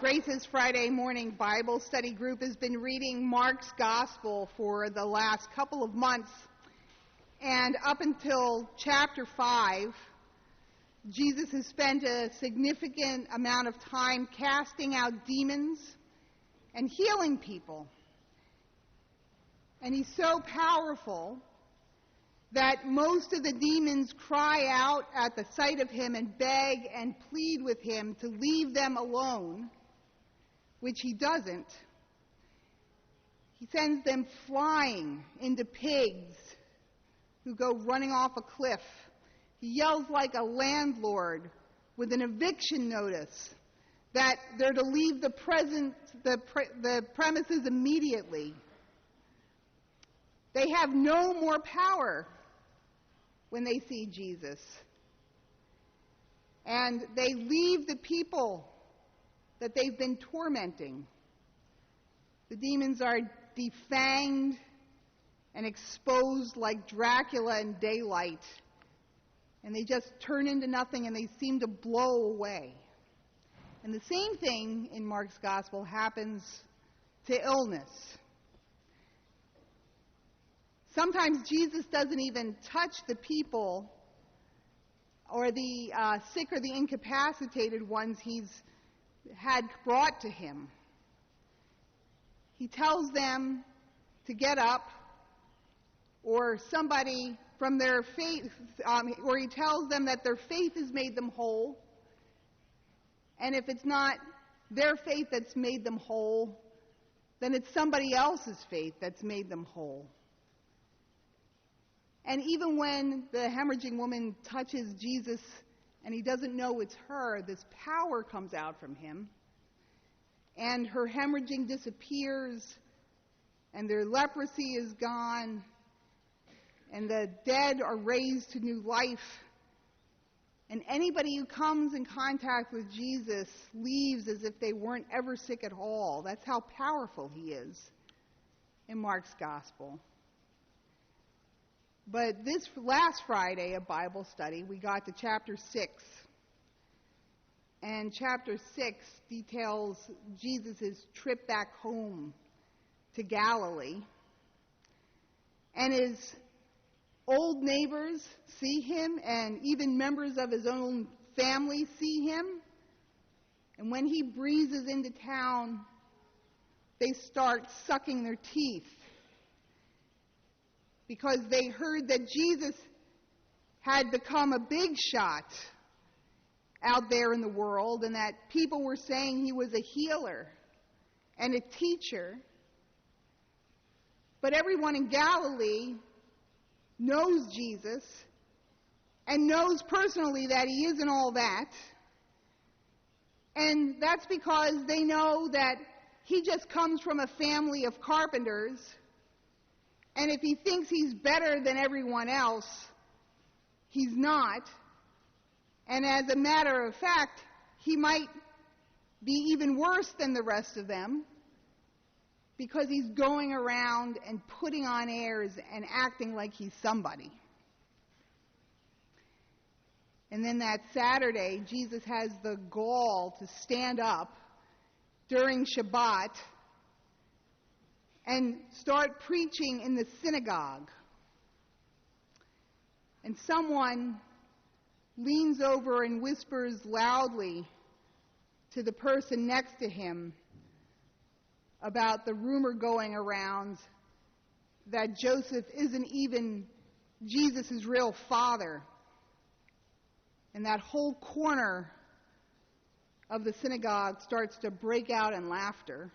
Grace's Friday morning Bible study group has been reading Mark's Gospel for the last couple of months. And up until chapter 5, Jesus has spent a significant amount of time casting out demons and healing people. And he's so powerful that most of the demons cry out at the sight of him and beg and plead with him to leave them alone, which he doesn't. He sends them flying into pigs who go running off a cliff. He yells like a landlord with an eviction notice that they're to leave the premises immediately. They have no more power when they see Jesus. And they leave the people that they've been tormenting. The demons are defanged and exposed like Dracula in daylight. And they just turn into nothing and they seem to blow away. And the same thing in Mark's Gospel happens to illness. Sometimes Jesus doesn't even touch the people or the sick or the incapacitated ones he's had brought to him. He tells them to get up, or somebody from their faith, or he tells them that their faith has made them whole. And if it's not their faith that's made them whole, then it's somebody else's faith that's made them whole. And even when the hemorrhaging woman touches Jesus and he doesn't know it's her, this power comes out from him. And her hemorrhaging disappears, and their leprosy is gone, and the dead are raised to new life. And anybody who comes in contact with Jesus leaves as if they weren't ever sick at all. That's how powerful he is in Mark's Gospel. But this last Friday of Bible study, we got to chapter 6. And chapter 6 details Jesus' trip back home to Galilee. And his old neighbors see him, and even members of his own family see him. And when he breezes into town, they start sucking their teeth, because they heard that Jesus had become a big shot out there in the world, and that people were saying he was a healer and a teacher. But everyone in Galilee knows Jesus and knows personally that he isn't all that. And that's because they know that he just comes from a family of carpenters. And if he thinks he's better than everyone else, he's not. And as a matter of fact, he might be even worse than the rest of them, because he's going around and putting on airs and acting like he's somebody. And then that Saturday, Jesus has the gall to stand up during Shabbat and start preaching in the synagogue. And someone leans over and whispers loudly to the person next to him about the rumor going around that Joseph isn't even Jesus' real father. And that whole corner of the synagogue starts to break out in laughter.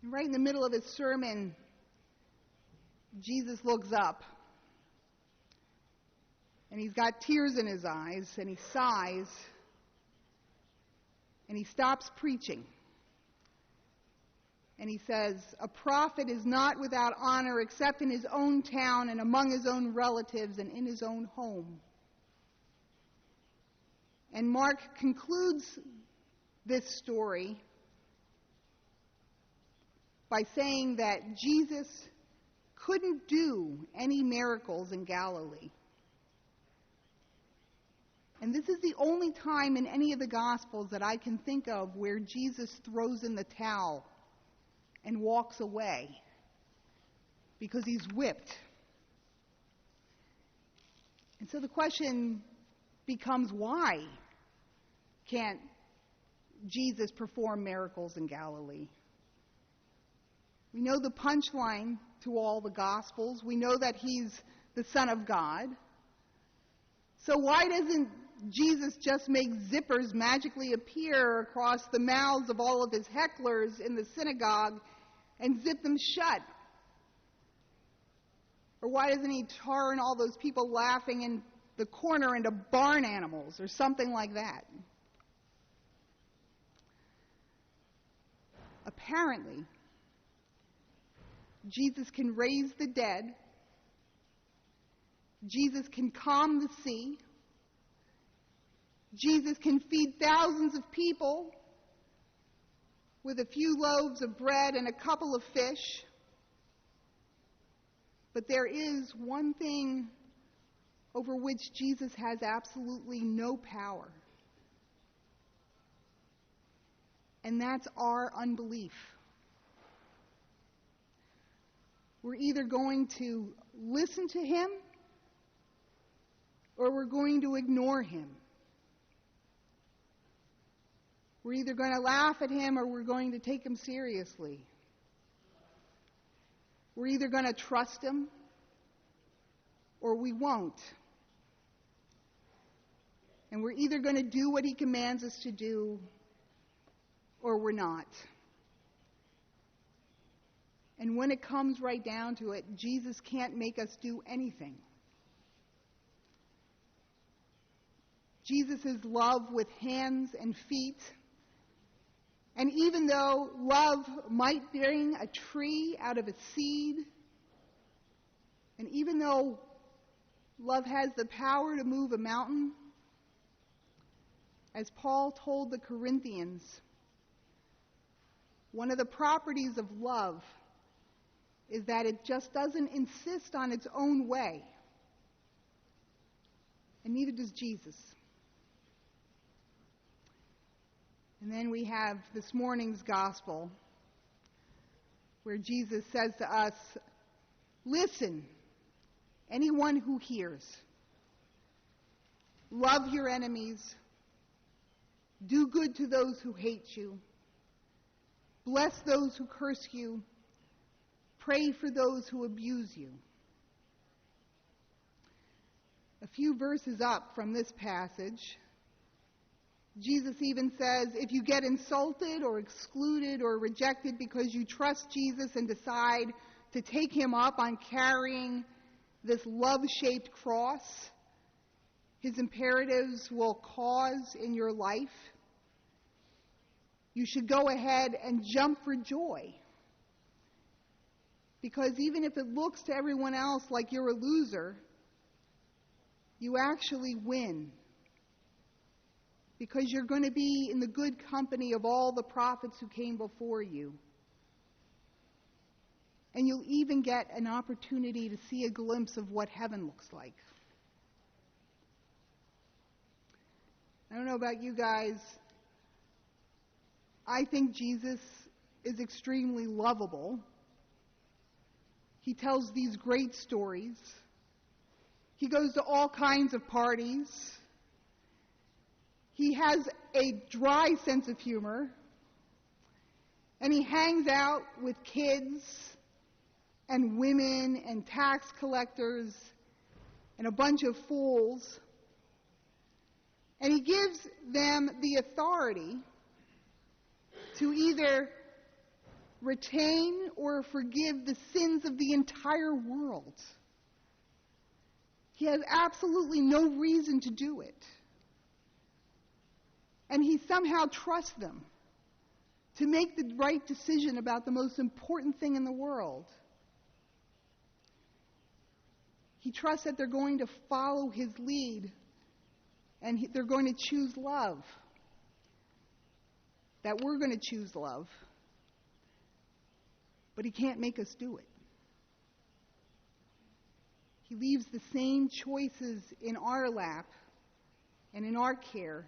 And right in the middle of his sermon, Jesus looks up. And he's got tears in his eyes, and he sighs, and he stops preaching. And he says, "A prophet is not without honor except in his own town and among his own relatives and in his own home." And Mark concludes this story by saying that Jesus couldn't do any miracles in Galilee. And this is the only time in any of the Gospels that I can think of where Jesus throws in the towel and walks away because he's whipped. And so the question becomes, why can't Jesus perform miracles in Galilee? We know the punchline to all the Gospels. We know that he's the Son of God. So why doesn't Jesus just make zippers magically appear across the mouths of all of his hecklers in the synagogue and zip them shut? Or why doesn't he turn all those people laughing in the corner into barn animals or something like that? Apparently, Jesus can raise the dead. Jesus can calm the sea. Jesus can feed thousands of people with a few loaves of bread and a couple of fish. But there is one thing over which Jesus has absolutely no power. And that's our unbelief. We're either going to listen to him or we're going to ignore him. We're either going to laugh at him or we're going to take him seriously. We're either going to trust him or we won't. And we're either going to do what he commands us to do or we're not. And when it comes right down to it, Jesus can't make us do anything. Jesus is love with hands and feet. And even though love might bring a tree out of a seed, and even though love has the power to move a mountain, as Paul told the Corinthians, one of the properties of love is that it just doesn't insist on its own way. And neither does Jesus. And then we have this morning's gospel where Jesus says to us, listen, anyone who hears, love your enemies, do good to those who hate you, bless those who curse you, pray for those who abuse you. A few verses up from this passage, Jesus even says, if you get insulted or excluded or rejected because you trust Jesus and decide to take him up on carrying this love-shaped cross, his imperatives will cause in your life, you should go ahead and jump for joy. Because even if it looks to everyone else like you're a loser, you actually win. Because you're going to be in the good company of all the prophets who came before you. And you'll even get an opportunity to see a glimpse of what heaven looks like. I don't know about you guys. I think Jesus is extremely lovable. He tells these great stories. He goes to all kinds of parties. He has a dry sense of humor. And he hangs out with kids and women and tax collectors and a bunch of fools. And he gives them the authority to either retain or forgive the sins of the entire world. He has absolutely no reason to do it. And he somehow trusts them to make the right decision about the most important thing in the world. He trusts that they're going to follow his lead and they're going to choose love. That we're going to choose love. But he can't make us do it. He leaves the same choices in our lap and in our care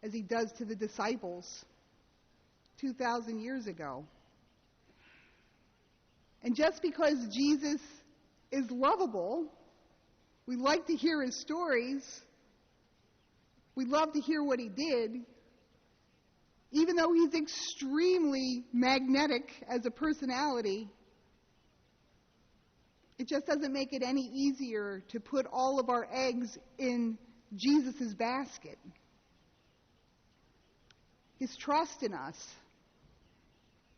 as he does to the disciples 2,000 years ago. And just because Jesus is lovable, we like to hear his stories, we love to hear what he did, even though he's extremely magnetic as a personality, it just doesn't make it any easier to put all of our eggs in Jesus' basket. His trust in us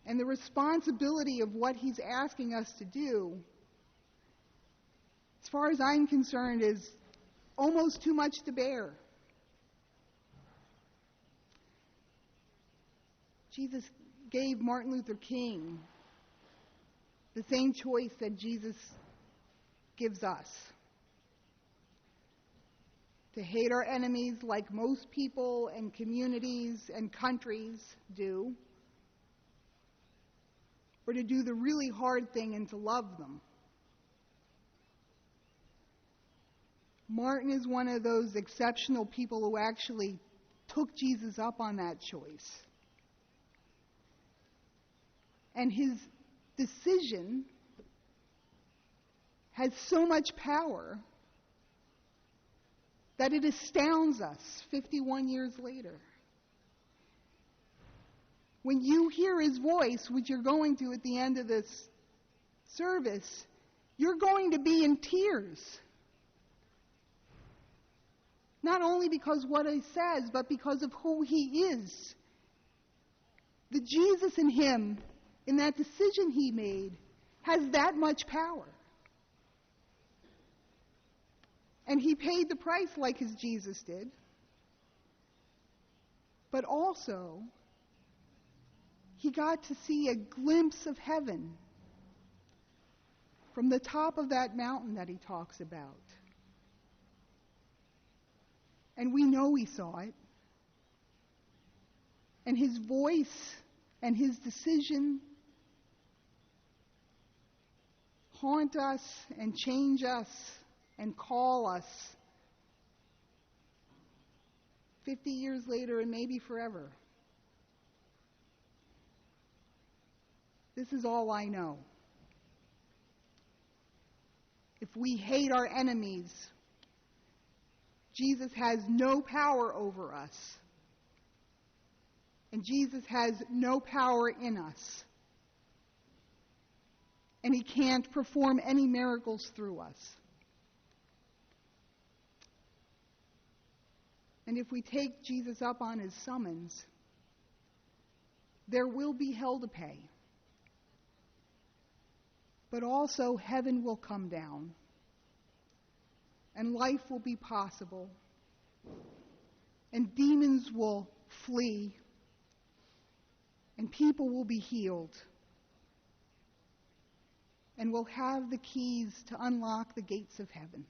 and the responsibility of what he's asking us to do, as far as I'm concerned, is almost too much to bear. Jesus gave Martin Luther King the same choice that Jesus gives us. To hate our enemies like most people and communities and countries do, or to do the really hard thing and to love them. Martin is one of those exceptional people who actually took Jesus up on that choice. And his decision has so much power that it astounds us 51 years later. When you hear his voice, which you're going to at the end of this service, you're going to be in tears. Not only because of what he says, but because of who he is. The Jesus in him, in that decision he made, has that much power. And he paid the price like his Jesus did. But also, he got to see a glimpse of heaven from the top of that mountain that he talks about. And we know he saw it. And his voice and his decision haunt us and change us and call us 50 years later and maybe forever. This is all I know. If we hate our enemies, Jesus has no power over us. And Jesus has no power in us. And he can't perform any miracles through us. And if we take Jesus up on his summons, there will be hell to pay. But also heaven will come down. And life will be possible. And demons will flee. And people will be healed. And we'll have the keys to unlock the gates of heaven.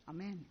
Amen.